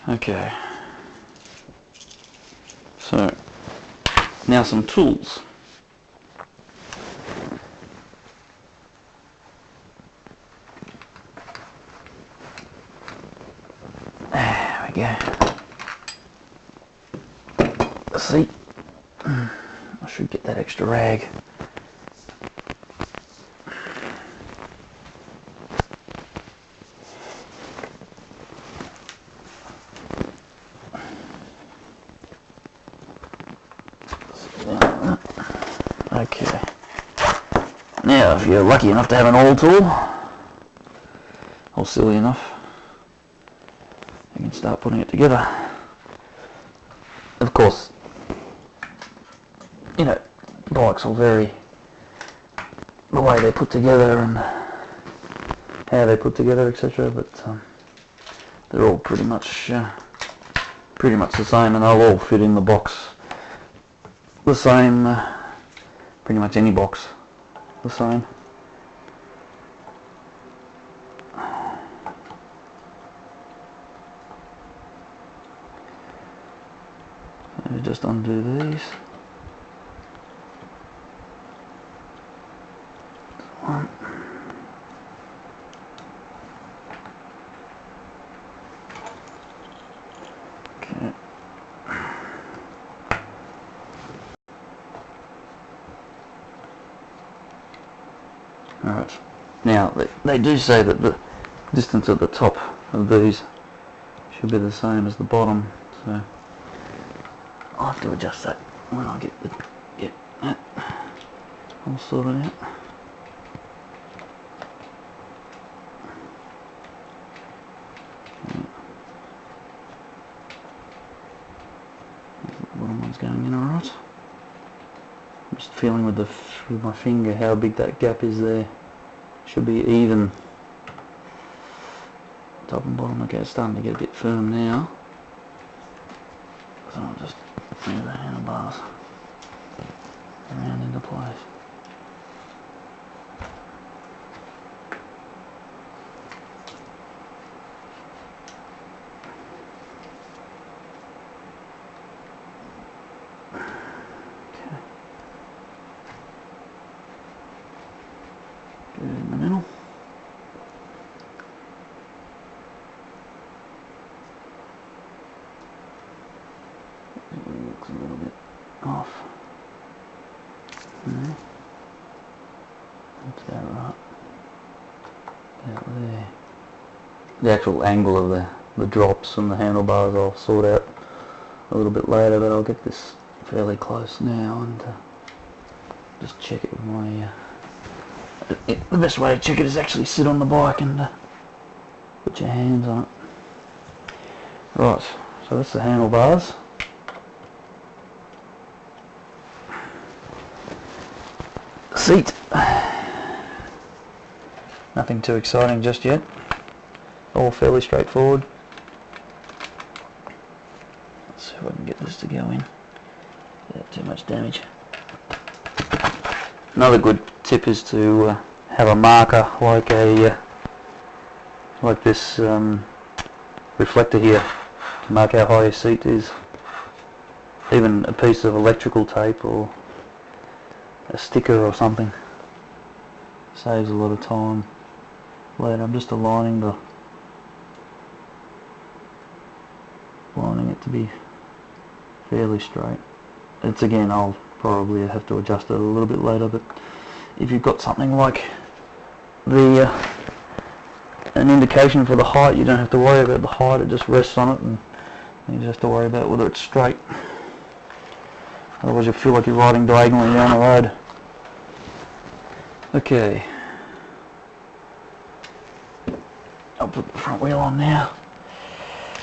Okay. So, now some tools. There we go. See? I should get that extra rag. Okay. Now, if you're lucky enough to have an awl tool, or silly enough, you can start putting it together. Of course, you know, bikes will vary the way they're put together and how they're put together, etc. But they're all pretty much the same, and they'll all fit in the box the same. Pretty much any box the same. So just undo these. One. Okay. Alright, now they do say that the distance at the top of these should be the same as the bottom, so I'll have to adjust that when I get that all sorted out. The bottom one's going in alright. I'm just feeling with my finger how big that gap is there. Should be even. Top and bottom, okay, it's starting to get a bit firm now. So I'll just move the handlebars around into place. In the middle. It looks a little bit off. That's about right. About there. The actual angle of the drops and the handlebars I'll sort out a little bit later, but I'll get this fairly close now and just check it with my the best way to check it is actually sit on the bike and put your hands on it. Right, so that's the handlebars. Seat. Nothing too exciting just yet. All fairly straightforward. Let's see if I can get this to go in without too much damage. Another good tip is to have a marker like this reflector here to mark how high your seat is. Even a piece of electrical tape or a sticker or something saves a lot of time later. I'm just aligning it to be fairly straight. It's again, I'll probably have to adjust it a little bit later, but if you've got something like an indication for the height, you don't have to worry about the height, it just rests on it and you just have to worry about whether it's straight. Otherwise you'll feel like you're riding diagonally down the road. Okay, I'll put the front wheel on now.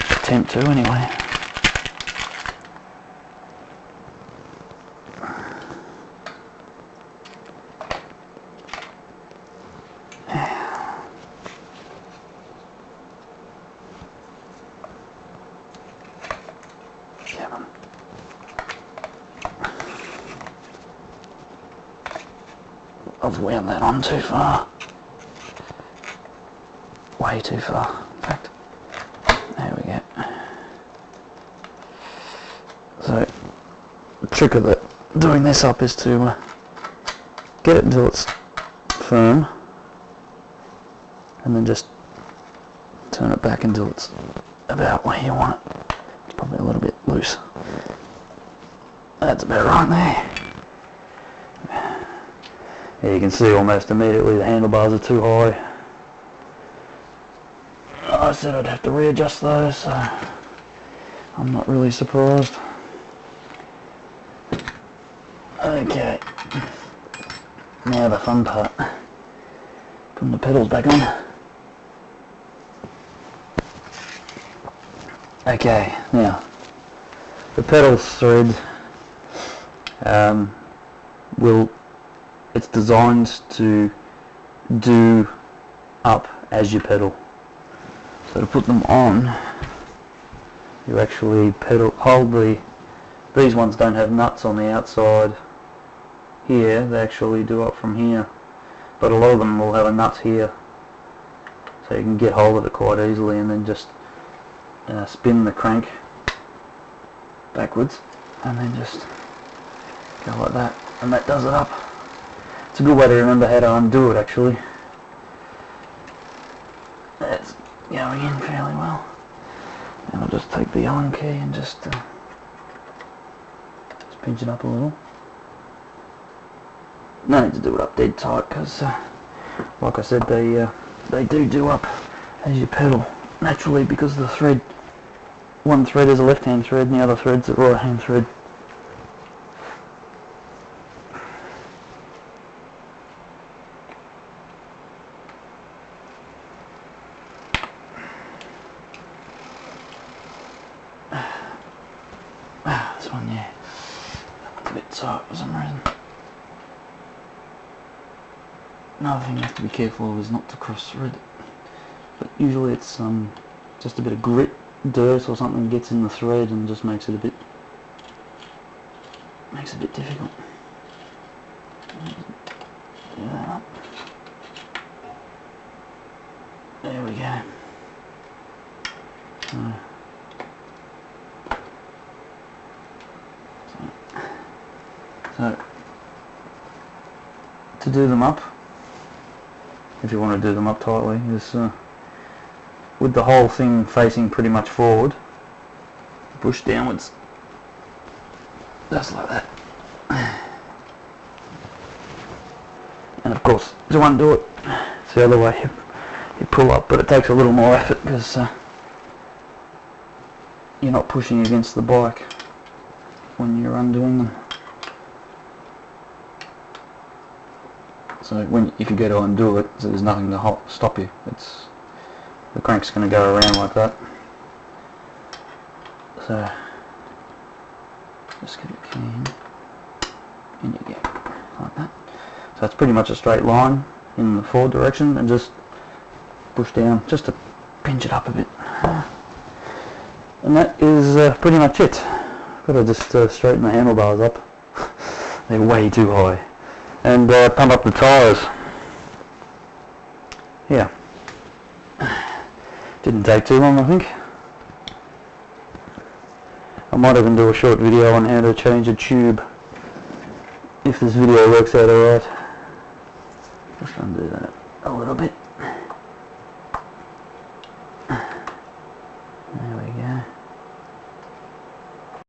Attempt to anyway. I've wound that on too far. Way too far, in fact. There we go. So the trick of doing this up is to get it until it's firm, and then just turn it back until it's about where you want it. It's probably a little bit loose. That's about right there. Yeah, you can see almost immediately the handlebars are too high. I said I'd have to readjust those, so I'm not really surprised. Okay, now the fun part, putting the pedals back on. Okay, now the pedals thread it's designed to do up as you pedal. So to put them on, you actually these ones don't have nuts on the outside here, they actually do up from here, but a lot of them will have a nut here, so you can get hold of it quite easily and then just spin the crank backwards and then just go like that, and that does it up. It's a good way to remember how to undo it actually. That's going in fairly well. And I'll just take the Allen key and just pinch it up a little. No need to do it up dead tight because, like I said, they do up as you pedal naturally, because the thread, one thread is a left-hand thread and the other thread's a right-hand thread. This one, yeah, it's a bit tight for some reason. Another thing you have to be careful of is not to cross thread, but usually it's just a bit of grit, dirt or something gets in the thread and just makes it a bit difficult. Do that up. There we go. So to do them up, if you want to do them up tightly, is with the whole thing facing pretty much forward, push downwards, just like that. And of course, to undo it, it's the other way. You pull up, but it takes a little more effort because you're not pushing against the bike when you're undoing them. So if you go to undo it, so there's nothing to stop you. The crank's going to go around like that. So just get it clean. In you go, like that. So it's pretty much a straight line in the forward direction, and just push down just to pinch it up a bit. And that is pretty much it. Got to just straighten the handlebars up. They're way too high. And pump up the tyres. Yeah. Didn't take too long, I think. I might even do a short video on how to change a tube if this video works out alright. Just undo that.